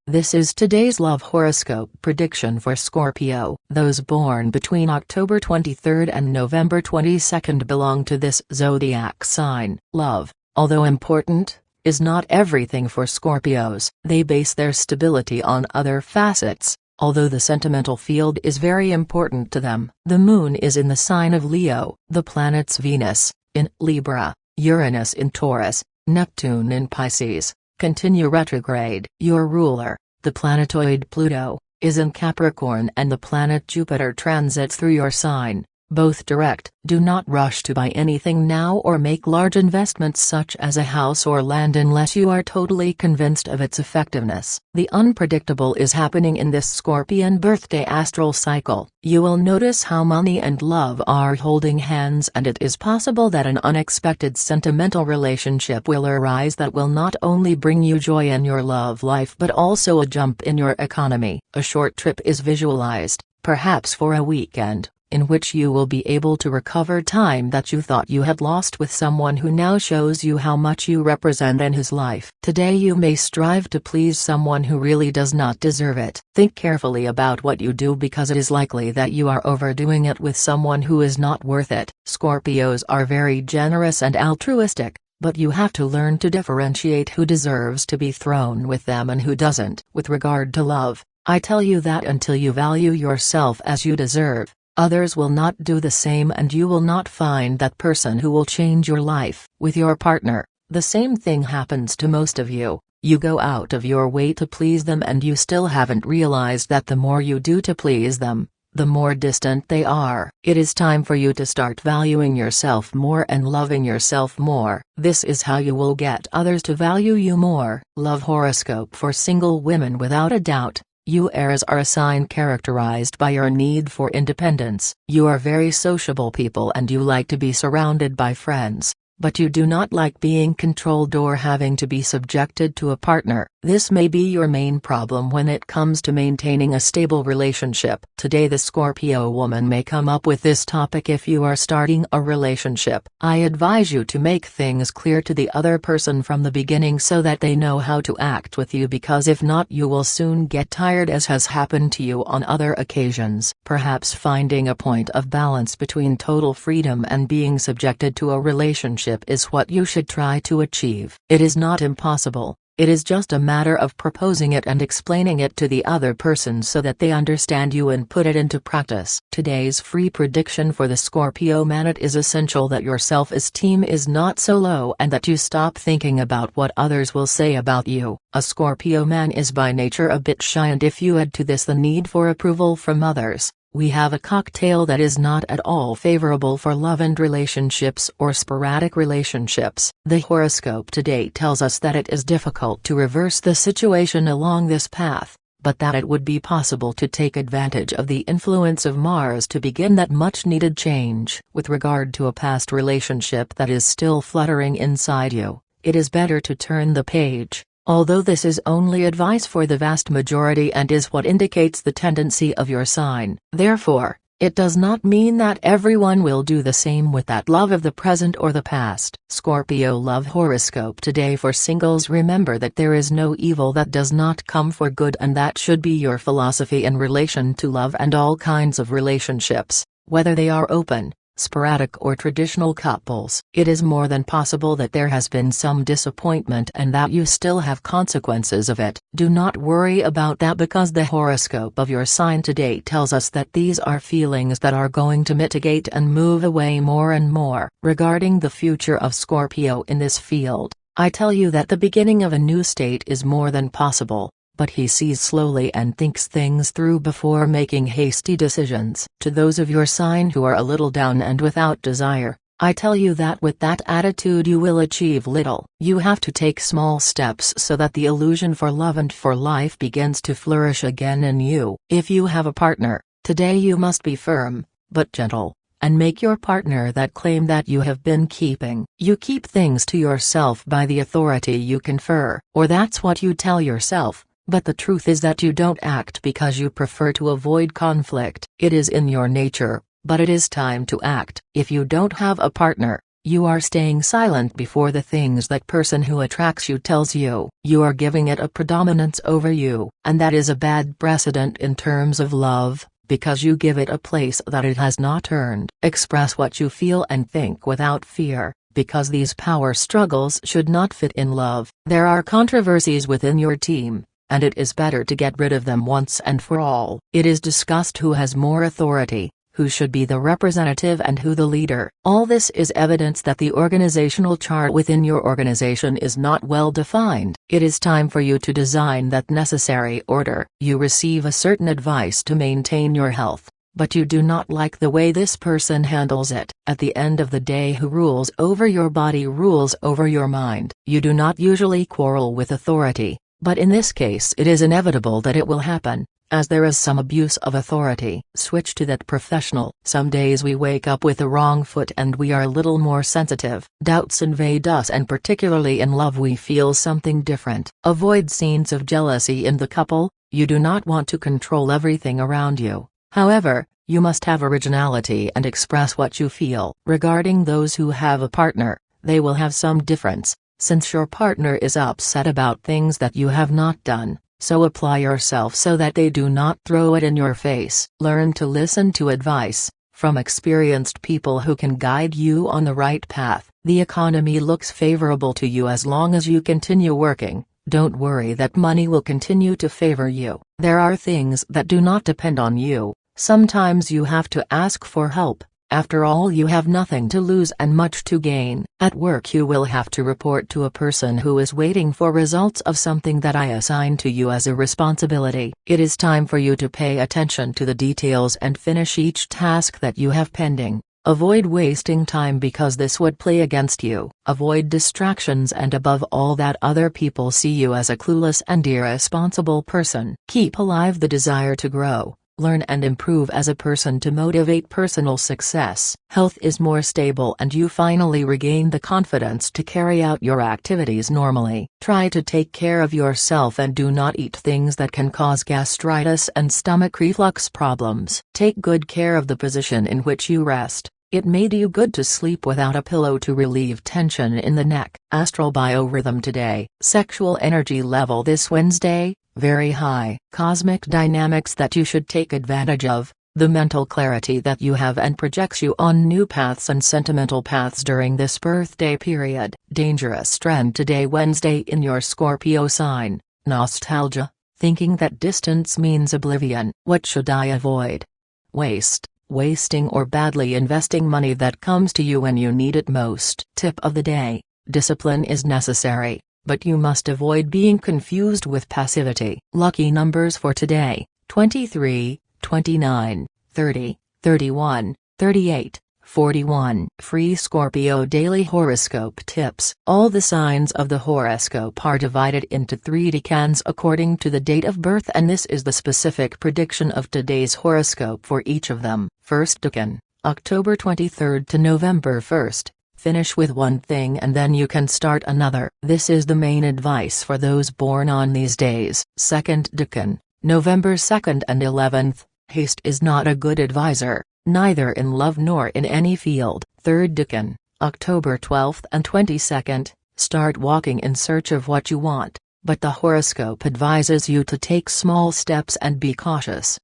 This is today's love horoscope prediction for Scorpio. Those born between October 23rd and November 22nd belong to this zodiac sign. Love, although important, is not everything for Scorpios. They base their stability on other facets, although the sentimental field is very important to them. The moon is in the sign of Leo, the planets Venus, in Libra, Uranus in Taurus, Neptune in Pisces, continue retrograde. Your ruler, the planetoid Pluto, is in Capricorn and the planet Jupiter transits through your sign, both direct. Do not rush to buy anything now or make large investments such as a house or land unless you are totally convinced of its effectiveness. The unpredictable is happening in this Scorpion birthday astral cycle. You will notice how money and love are holding hands, and it is possible that an unexpected sentimental relationship will arise that will not only bring you joy in your love life but also a jump in your economy. A short trip is visualized, perhaps for a weekend, in which you will be able to recover time that you thought you had lost with someone who now shows you how much you represent in his life. Today you may strive to please someone who really does not deserve it. Think carefully about what you do because it is likely that you are overdoing it with someone who is not worth it. Scorpios are very generous and altruistic, but you have to learn to differentiate who deserves to be thrown with them and who doesn't. With regard to love, I tell you that until you value yourself as you deserve, others will not do the same, and you will not find that person who will change your life. With your partner, the same thing happens to most of you. You go out of your way to please them and you still haven't realized that the more you do to please them, the more distant they are. It is time for you to start valuing yourself more and loving yourself more. This is how you will get others to value you more. Love horoscope for single women. Without a doubt, you Aries are a sign characterized by your need for independence. You are very sociable people and you like to be surrounded by friends, but you do not like being controlled or having to be subjected to a partner. This may be your main problem when it comes to maintaining a stable relationship. Today the Scorpio woman may come up with this topic if you are starting a relationship. I advise you to make things clear to the other person from the beginning so that they know how to act with you, because if not you will soon get tired, as has happened to you on other occasions. Perhaps finding a point of balance between total freedom and being subjected to a relationship is what you should try to achieve. It is not impossible. It is just a matter of proposing it and explaining it to the other person so that they understand you and put it into practice. Today's free prediction for the Scorpio man: it is essential that your self-esteem is not so low and that you stop thinking about what others will say about you. A Scorpio man is by nature a bit shy, and if you add to this the need for approval from others, we have a cocktail that is not at all favorable for love and relationships or sporadic relationships. The horoscope today tells us that it is difficult to reverse the situation along this path, but that it would be possible to take advantage of the influence of Mars to begin that much-needed change. With regard to a past relationship that is still fluttering inside you, it is better to turn the page. Although this is only advice for the vast majority and is what indicates the tendency of your sign, therefore, it does not mean that everyone will do the same with that love of the present or the past. Scorpio love horoscope today for singles: remember that there is no evil that does not come for good, and that should be your philosophy in relation to love and all kinds of relationships, whether they are open, sporadic or traditional couples. It is more than possible that there has been some disappointment and that you still have consequences of it. Do not worry about that, because the horoscope of your sign today tells us that these are feelings that are going to mitigate and move away more and more. Regarding the future of Scorpio in this field, I tell you that the beginning of a new state is more than possible, but he sees slowly and thinks things through before making hasty decisions. To those of your sign who are a little down and without desire, I tell you that with that attitude you will achieve little. You have to take small steps so that the illusion for love and for life begins to flourish again in you. If you have a partner, today you must be firm, but gentle, and make your partner that claim that you have been keeping. You keep things to yourself by the authority you confer, or that's what you tell yourself. But the truth is that you don't act because you prefer to avoid conflict. It is in your nature, but it is time to act. If you don't have a partner, You are staying silent before the things that person who attracts you tells you. You are giving it a predominance over you, and that is a bad precedent in terms of love, because you give it a place that it has not earned. Express what you feel and think without fear, because these power struggles should not fit in love. There are controversies within your team, and it is better to get rid of them once and for all. It is discussed who has more authority, who should be the representative and who the leader. All this is evidence that the organizational chart within your organization is not well defined. It is time for you to design that necessary order. You receive a certain advice to maintain your health, but you do not like the way this person handles it. At the end of the day, who rules over your body rules over your mind. You do not usually quarrel with authority, but in this case it is inevitable that it will happen, as there is some abuse of authority. Switch to that professional. Some days we wake up with the wrong foot and we are a little more sensitive. Doubts invade us, and particularly in love we feel something different. Avoid scenes of jealousy in the couple. You do not want to control everything around you. However, you must have originality and express what you feel. Regarding those who have a partner, they will have some difference, since your partner is upset about things that you have not done. So apply yourself so that they do not throw it in your face. Learn to listen to advice from experienced people who can guide you on the right path. The economy looks favorable to you as long as you continue working. Don't worry that money will continue to favor you. There are things that do not depend on you. Sometimes you have to ask for help. After all, you have nothing to lose and much to gain. At work you will have to report to a person who is waiting for results of something that I assign to you as a responsibility. It is time for you to pay attention to the details and finish each task that you have pending. Avoid wasting time because this would play against you. Avoid distractions, and above all that other people see you as a clueless and irresponsible person. Keep alive the desire to grow, learn and improve as a person to motivate personal success. Health is more stable and you finally regain the confidence to carry out your activities normally. Try to take care of yourself and do not eat things that can cause gastritis and stomach reflux problems. Take good care of the position in which you rest. It may do you good to sleep without a pillow to relieve tension in the neck. Astral biorhythm today. Sexual energy level this Wednesday, very high. Cosmic dynamics that you should take advantage of. The mental clarity that you have and projects you on new paths and sentimental paths during this birthday period. Dangerous trend today Wednesday in your Scorpio sign. Nostalgia. Thinking that distance means oblivion. What should I avoid? Wasting or badly investing money that comes to you when you need it most. Tip of the day: discipline is necessary, but you must avoid being confused with passivity. Lucky numbers for today: 23, 29, 30, 31, 38, 41. Free Scorpio Daily Horoscope Tips. All the signs of the horoscope are divided into 3 decans according to the date of birth, and this is the specific prediction of today's horoscope for each of them. First decan, October 23rd to November 1st. Finish with one thing and then you can start another. This is the main advice for those born on these days. Second decan, November 2nd and 11th. Haste is not a good advisor, neither in love nor in any field. Third decan, October 12th and 22nd. Start walking in search of what you want, but the horoscope advises you to take small steps and be cautious.